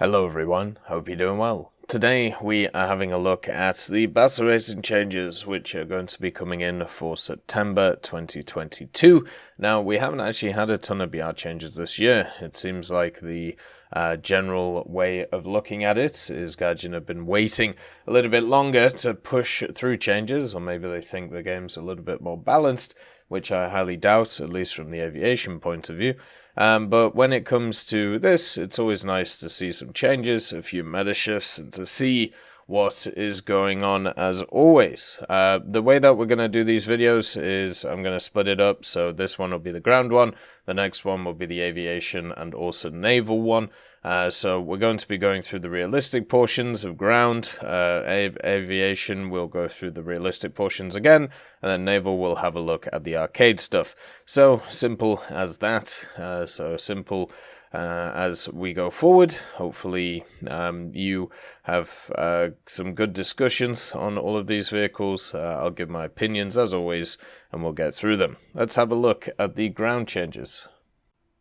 Hello everyone, hope you're doing well. Today we are having a look at the battle racing changes which are going to be coming in for September 2022. Now we haven't actually had a ton of BR changes this year. It seems like the general way of looking at it is Gaijin have been waiting a little bit longer to push through changes, or maybe they think the game's a little bit more balanced, which I highly doubt, at least from the aviation point of view. But when it comes to this, it's always nice to see some changes, a few meta shifts, and to see what is going on as always. The way that we're going to do these videos is I'm going to split it up, so this one will be the ground one, the next one will be the aviation and also naval one. So we're going to be going through the realistic portions of ground, aviation will go through the realistic portions again, and then naval will have a look at the arcade stuff. So simple as that, as we go forward. Hopefully you have some good discussions on all of these vehicles. I'll give my opinions as always, and we'll get through them. Let's have a look at the ground changes.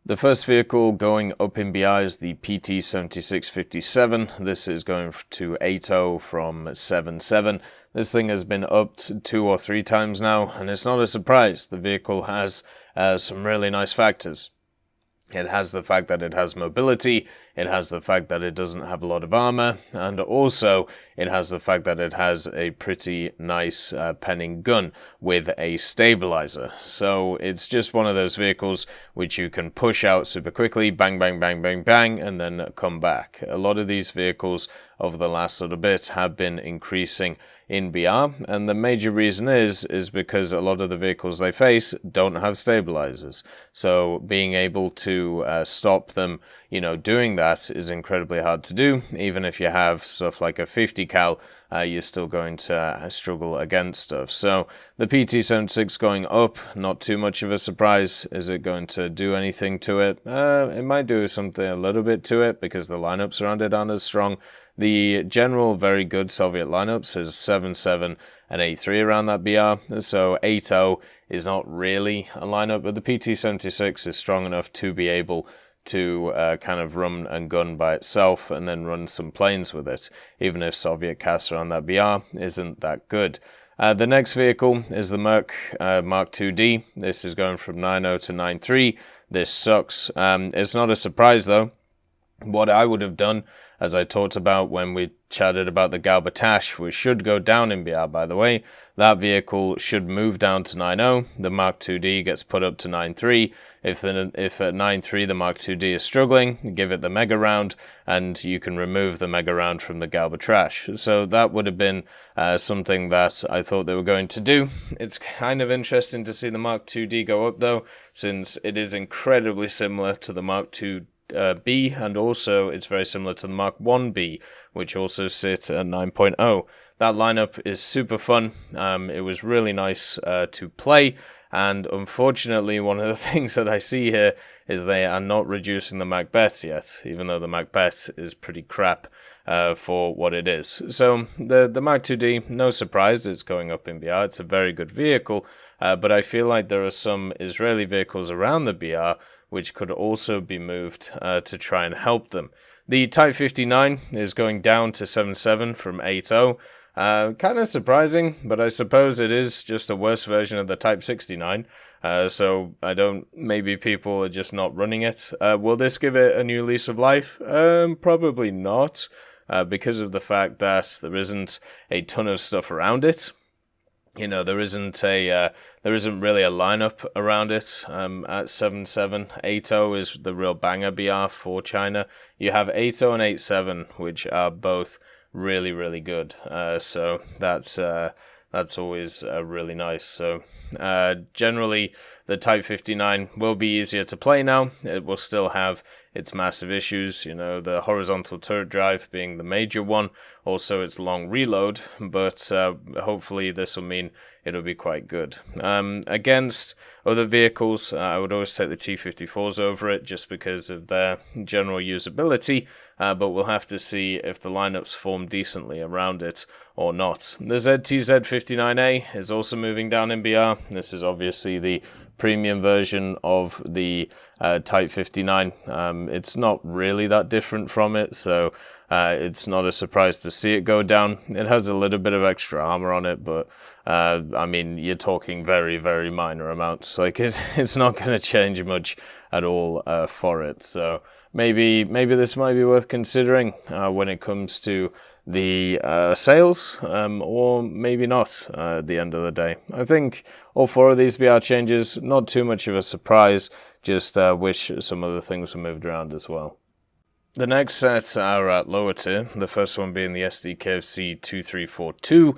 The first vehicle going up in BI is the PT7657. This is going to 8.0 from 7.7. This thing has been upped 2 or 3 times now, and it's not a surprise. The vehicle has some really nice factors. It has the fact that it has mobility, it has the fact that it doesn't have a lot of armor, and also it has the fact that it has a pretty nice penning gun with a stabilizer. So it's just one of those vehicles which you can push out super quickly, bang, bang, bang, bang, bang, and then come back. A lot of these vehicles over the last little bit have been increasing in BR, and the major reason is because a lot of the vehicles they face don't have stabilizers. So being able to stop them, doing that is incredibly hard to do. Even if you have stuff like a 50 cal, you're still going to struggle against stuff. So the PT76 going up, not too much of a surprise. Is it going to do anything to it? It might do something a little bit to it because the lineups around it aren't as strong. The general very good Soviet lineups is 7.7 and 8.3 around that BR, so 8.0 is not really a lineup, but the PT76 is strong enough to be able to kind of run and gun by itself and then run some planes with it, even if Soviet CAS around that BR isn't that good. The next vehicle is the Merc Mark 2D. This is going from 9.0 to 9.3. This sucks. It's not a surprise though. What I would have done, as I talked about when we chatted about the Galbatash, which should go down in BR by the way, that vehicle should move down to 9.0, the Mark 2D gets put up to 9.3, if at 9.3 the Mark 2D is struggling, give it the Mega Round, and you can remove the Mega Round from the Galbatash. So that would have been something that I thought they were going to do. It's kind of interesting to see the Mark 2D go up though, since it is incredibly similar to the Mark 2 B, and also it's very similar to the Mark 1B, which also sits at 9.0. That lineup is super fun. It was really nice to play, and unfortunately one of the things that I see here is they are not reducing the Macbeth yet, even though the Macbeth is pretty crap for what it is. So the Mark 2D, no surprise, it's going up in BR. It's a very good vehicle, but I feel like there are some Israeli vehicles around the BR which could also be moved to try and help them. The Type 59 is going down to 7.7 from 8.0. Kind of surprising, but I suppose it is just a worse version of the Type 69. So maybe people are just not running it. Will this give it a new lease of life? Probably not, because of the fact that there isn't a ton of stuff around it. There isn't really a lineup around it at 7.7. 8.0 is the real banger BR for China. You have 8.0 and 8.7, which are both really, really good. So that's always really nice. So generally, the Type 59 will be easier to play now. It will still have its massive issues, the horizontal turret drive being the major one, also its long reload, but hopefully this will mean it'll be quite good. Against other vehicles, I would always take the T-54s over it just because of their general usability, but we'll have to see if the lineups form decently around it or not. The ZTZ-59A is also moving down in BR. This is obviously the premium version of the Type 59. It's not really that different from it, so it's not a surprise to see it go down. It has a little bit of extra armor on it, but I mean, you're talking very, very minor amounts. Like, it's not going to change much at all for it. So maybe this might be worth considering when it comes to the sales, or maybe not at the end of the day. I think all 4 of these BR changes, not too much of a surprise, just wish some other things were moved around as well. The next sets are at lower tier, the first one being the Sdkfc 2342,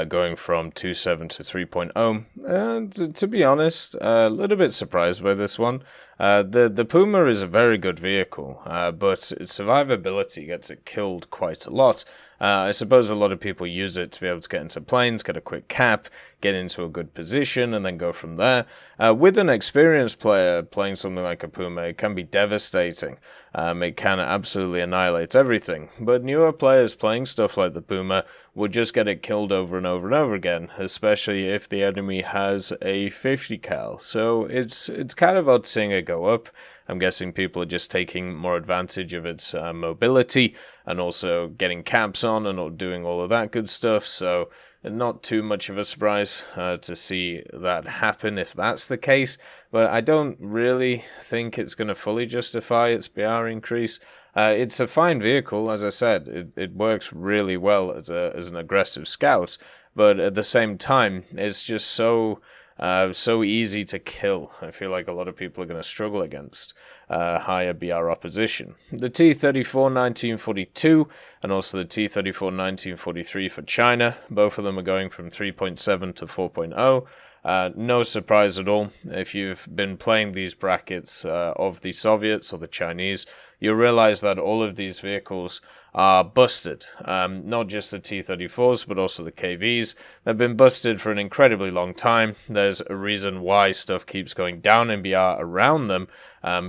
going from 2.7 to 3.0. And to be honest, a little bit surprised by this one. The Puma is a very good vehicle, but its survivability gets it killed quite a lot. I suppose a lot of people use it to be able to get into planes, get a quick cap, get into a good position, and then go from there. With an experienced player playing something like a Puma, it can be devastating. It can absolutely annihilate everything. But newer players playing stuff like the Puma will just get it killed over and over and over again, especially if the enemy has a 50 cal. So it's kind of odd seeing it go up. I'm guessing people are just taking more advantage of its mobility and also getting caps on and doing all of that good stuff. So not too much of a surprise to see that happen if that's the case. But I don't really think it's going to fully justify its BR increase. It's a fine vehicle, as I said. It works really well as an aggressive scout. But at the same time, it's just so easy to kill. I feel like a lot of people are going to struggle against higher BR opposition. The T-34 1942 and also the T-34 1943 for China, both of them are going from 3.7 to 4.0. No surprise at all. If you've been playing these brackets of the Soviets or the Chinese, you'll realize that all of these vehicles are busted. Not just the T-34s, but also the KVs. They've been busted for an incredibly long time. There's a reason why stuff keeps going down in BR around them,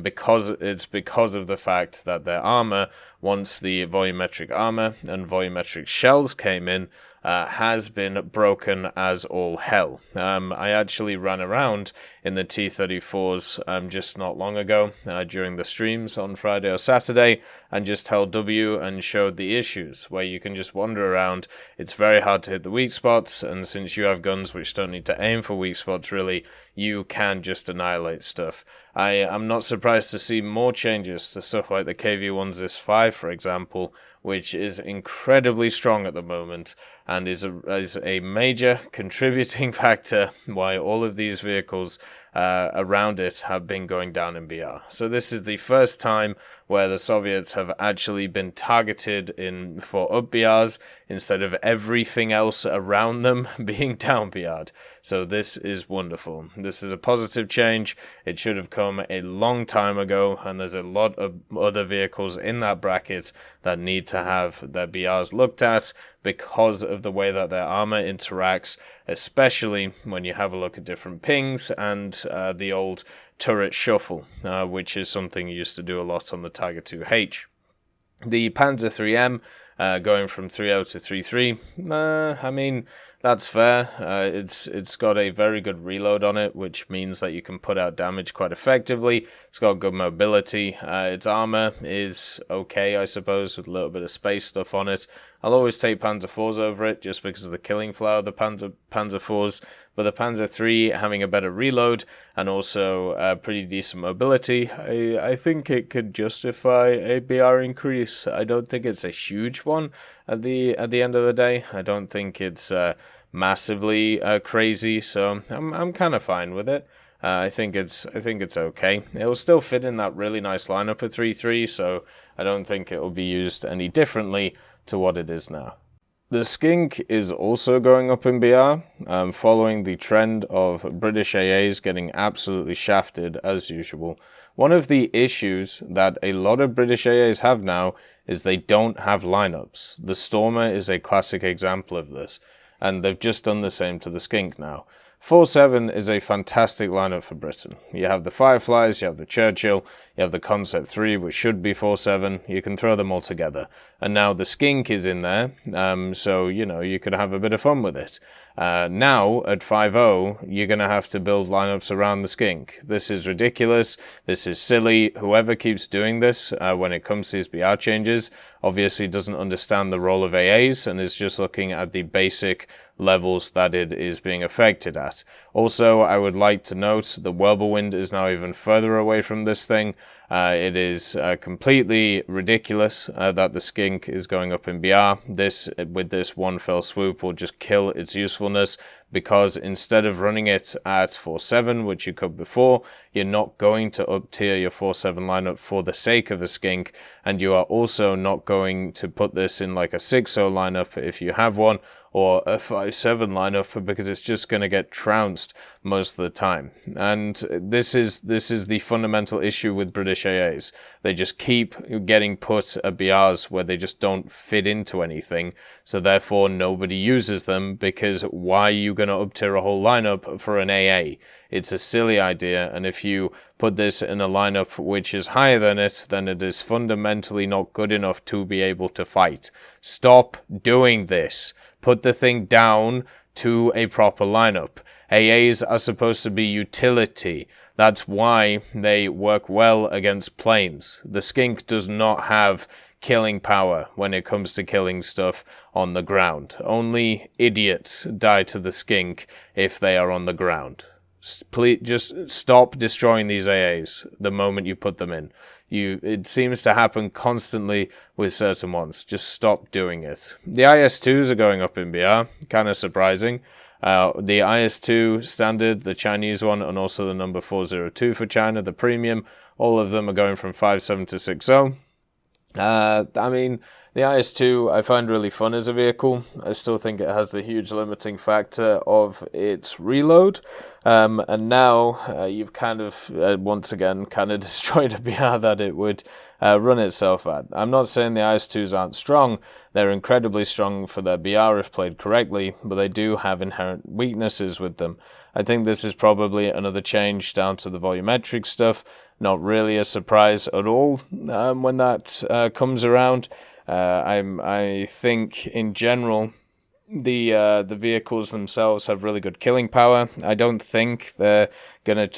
because of the fact that their armor, once the volumetric armor and volumetric shells came in, has been broken as all hell. I actually ran around in the T-34s just not long ago during the streams on Friday or Saturday, and just held W and showed the issues where you can just wander around. It's very hard to hit the weak spots, and since you have guns which don't need to aim for weak spots really, you can just annihilate stuff. I am not surprised to see more changes to stuff like the KV-1ZIS-5, for example, which is incredibly strong at the moment and is a major contributing factor why all of these vehicles around it have been going down in BR. So this is the first time where the Soviets have actually been targeted for up BRs instead of everything else around them being down BR'd. So this is wonderful. This is a positive change. It should have come a long time ago, and there's a lot of other vehicles in that bracket that need to have their BRs looked at because of the way that their armor interacts, especially when you have a look at different pings and the old turret shuffle, which is something you used to do a lot on the Tiger 2H. The Panzer 3M going from 3.0 to 3.3, I mean, that's fair. It's got a very good reload on it, which means that you can put out damage quite effectively. It's got good mobility. Its armor is okay, I suppose, with a little bit of space stuff on it. I'll always take Panzer 4s over it, just because of the killing flow of the Panzer 4s. But the Panzer 3 having a better reload and also pretty decent mobility, I think it could justify a BR increase. I don't think it's a huge one at the end of the day. I don't think it's massively crazy, so I'm kind of fine with it. I think it's okay. It'll still fit in that really nice lineup of 3.3, so I don't think it will be used any differently to what it is now. The Skink is also going up in BR, following the trend of British AAs getting absolutely shafted as usual. One of the issues that a lot of British AAs have now is they don't have lineups. The Stormer is a classic example of this, and they've just done the same to the Skink now. 4.7 is a fantastic lineup for Britain. You have the Fireflies, you have the Churchill, you have the Concept 3, which should be 4.7. You can throw them all together. And now the Skink is in there, so, you know, you could have a bit of fun with it. Now, at 5.0, you're going to have to build lineups around the Skink. This is ridiculous. This is silly. Whoever keeps doing this when it comes to these BR changes obviously doesn't understand the role of AAs and is just looking at the basic levels that it is being affected at. Also, I would like to note the whirlwind is now even further away from this thing. It is completely ridiculous that the Skink is going up in BR. With this one fell swoop, will just kill its usefulness, because instead of running it at 4.7, which you could before, you're not going to up tier your 4.7 lineup for the sake of a Skink, and you are also not going to put this in like a 6.0 lineup if you have one, or a 5.7 lineup, because it's just going to get trounced most of the time. And this is the fundamental issue with British AAs. They just keep getting put at BRs where they just don't fit into anything, so therefore nobody uses them, because why are you going to up tier a whole lineup for an AA? It's a silly idea, and if you put this in a lineup which is higher than it, then it is fundamentally not good enough to be able to fight. Stop doing this. Put the thing down to a proper lineup. AAs are supposed to be utility. That's why they work well against planes. The Skink does not have killing power when it comes to killing stuff on the ground. Only idiots die to the Skink if they are on the ground. Please just stop destroying these AAs the moment you put them in. It seems to happen constantly with certain ones. Just stop doing it. The IS-2s are going up in BR, kind of surprising. The IS-2 standard, the Chinese one, and also the number 402 for China, the premium, all of them are going from 5.7 to 6.0. I mean, the IS-2 I find really fun as a vehicle. I still think it has the huge limiting factor of its reload. And now you've kind of, once again, kind of destroyed a BR that it would run itself at. I'm not saying the IS-2s aren't strong. They're incredibly strong for their BR if played correctly, but they do have inherent weaknesses with them. I think this is probably another change down to the volumetric stuff. Not really a surprise at all when that comes around. I think in general the vehicles themselves have really good killing power. I don't think they're gonna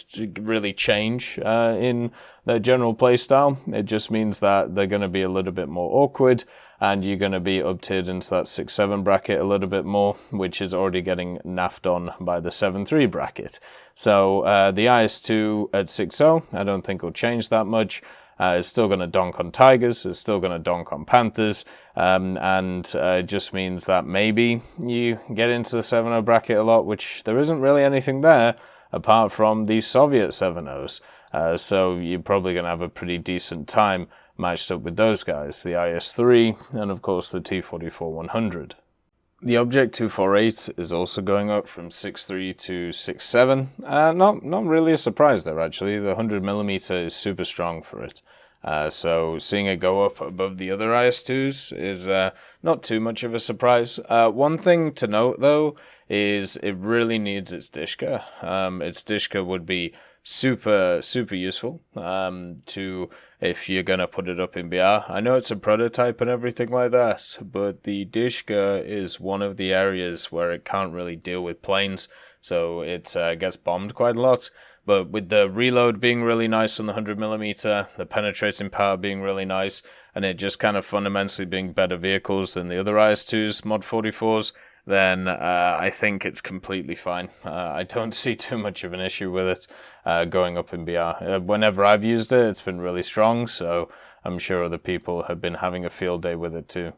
really change in their general playstyle. It just means that they're gonna be a little bit more awkward, and you're gonna be up tiered into that 6.7 bracket a little bit more, which is already getting naffed on by the 7.3 bracket. So the IS-2 at 6.0, I don't think will change that much. It's still going to donk on Tigers, it's still going to donk on Panthers, and it just means that maybe you get into the 7.0 bracket a lot, which there isn't really anything there apart from the Soviet 7.0s. So you're probably going to have a pretty decent time matched up with those guys, the IS-3 and of course the T-44-100. The Object 248 is also going up from 6.3 to 6.7. Not really a surprise there, actually. The 100mm is super strong for it. So seeing it go up above the other IS-2s is not too much of a surprise. One thing to note, though, is it really needs its Dishka. Its Dishka would be super useful to if you're gonna put it up in BR. I know it's a prototype and everything like that, but the Dishka is one of the areas where it can't really deal with planes, so it gets bombed quite a lot. But with the reload being really nice on the 100mm, the penetrating power being really nice, and it just kind of fundamentally being better vehicles than the other IS-2s, Mod 44s, then I think it's completely fine. I don't see too much of an issue with it going up in BR. Whenever I've used it, it's been really strong, so I'm sure other people have been having a field day with it too.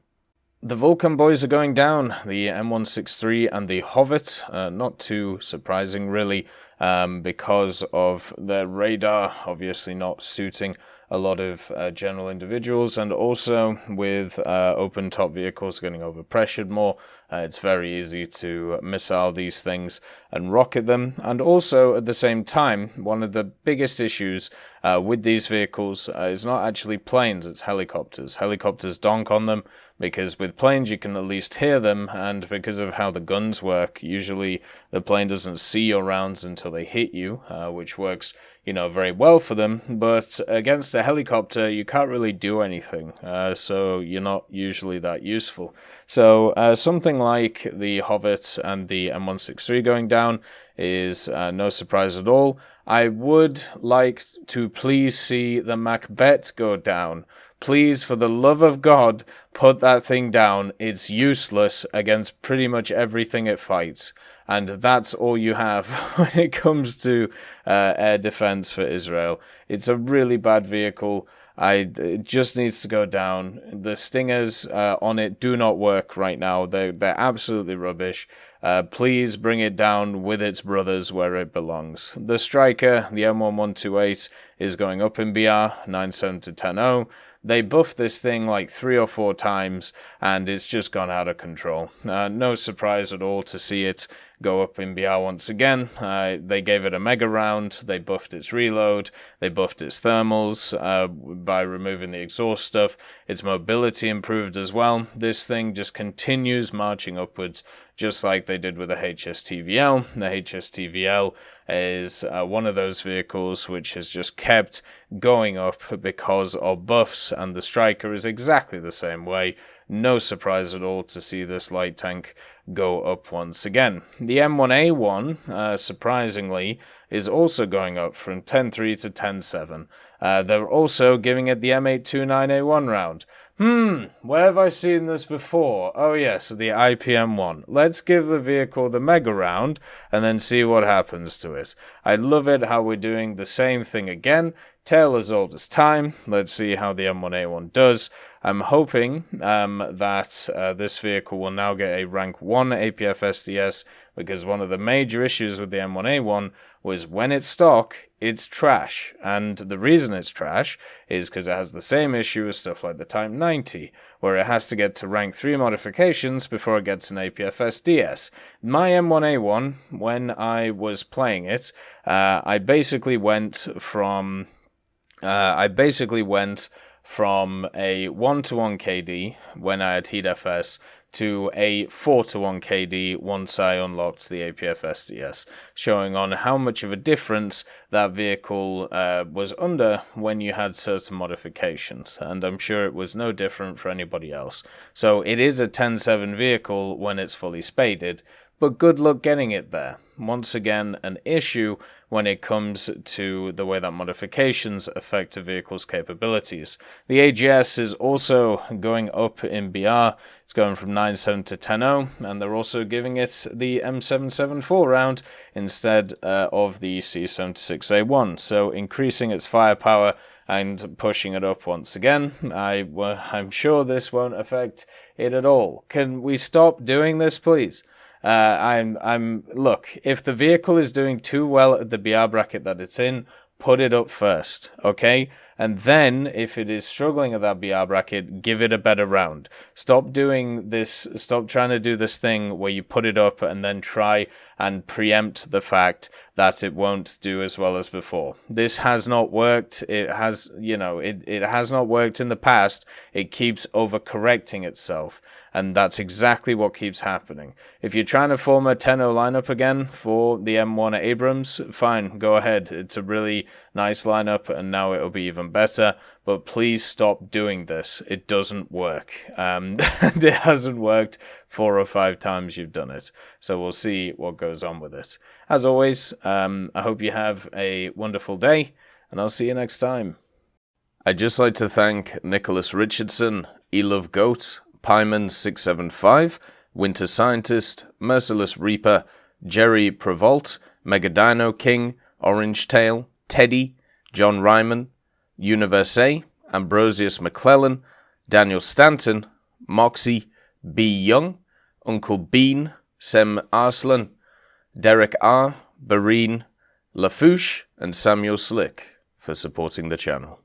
The Vulcan boys are going down, the M163 and the Hovet. Not too surprising, really, because of their radar obviously not suiting a lot of general individuals, and also with open top vehicles getting overpressured more, it's very easy to missile these things and rocket them. And also at the same time, one of the biggest issues with these vehicles is not actually planes, it's helicopters. Helicopters donk on them, because with planes you can at least hear them, and because of how the guns work, usually the plane doesn't see your rounds until they hit you, which works, very well for them. But against a helicopter, you can't really do anything, so you're not usually that useful. So something like the Hobbit and the M163 going down is no surprise at all. I would like to please see the Macbeth go down. Please, for the love of God, put that thing down. It's useless against pretty much everything it fights. And that's all you have when it comes to air defense for Israel. It's a really bad vehicle. It just needs to go down. The Stingers on it do not work right now. They're absolutely rubbish. Please bring it down with its brothers where it belongs. The Striker, the M1128, is going up in BR, 9.7 to 10.0. They buffed this thing like 3 or 4 times, and it's just gone out of control. No surprise at all to see it go up in BR once again. They gave it a mega round, they buffed its reload, they buffed its thermals by removing the exhaust stuff. Its mobility improved as well. This thing just continues marching upwards, just like they did with the HSTVL. The HSTVL is one of those vehicles which has just kept going up because of buffs, and the Striker is exactly the same way. No surprise at all to see this light tank go up once again. The M1A1, surprisingly, is also going up from 10.3 to 10.7. They're also giving it the M829A1 round. Where have I seen this before? Oh yes, the IPM1. Let's give the vehicle the mega round and then see what happens to it. I love it how we're doing the same thing again. Tale as old as time. Let's see how the M1A1 does. I'm hoping that this vehicle will now get a rank 1 APF SDS, because one of the major issues with the M1A1 was when it's stock, it's trash. And the reason it's trash is because it has the same issue as stuff like the Type 90, where it has to get to rank 3 modifications before it gets an APF SDS. My M1A1, when I was playing it, I basically went from a 1-to-1 KD when I had Heat FS to a 4-to-1 KD once I unlocked the APF SDS, showing on how much of a difference that vehicle was under when you had certain modifications, and I'm sure it was no different for anybody else. So it is a 10.7 vehicle when it's fully spaded, but good luck getting it there. Once again, an issue when it comes to the way that modifications affect a vehicle's capabilities. The AGS is also going up in BR. It's going from 9.7 to 10.0, and they're also giving it the M774 round instead of the C76A1, so increasing its firepower and pushing it up once again. I'm sure this won't affect it at all. Can we stop doing this, please? Look, if the vehicle is doing too well at the BR bracket that it's in, put it up first, okay? And then, if it is struggling at that BR bracket, give it a better round. Stop doing this, stop trying to do this thing where you put it up and then try and preempt the fact that it won't do as well as before. This has not worked. It has, it has not worked in the past. It keeps overcorrecting itself, and that's exactly what keeps happening. If you're trying to form a 10-0 lineup again for the M1 Abrams, fine, go ahead. It's a really nice lineup, and now it'll be even better, but please stop doing this. It doesn't work. And it hasn't worked 4 or 5 times you've done it, so we'll see what goes on with it. As always, I hope you have a wonderful day, and I'll see you next time. I'd just like to thank Nicholas Richardson, Elove Goat, Pyman675, Winter Scientist, Merciless Reaper, Jerry Prevolt, Megadino King, Orange Tail, Teddy, John Ryman, Universe, Ambrosius McClellan, Daniel Stanton, Moxie, B. Young, Uncle Bean, Sem Arslan, Derek R., Bareen, Lafouche, and Samuel Slick for supporting the channel.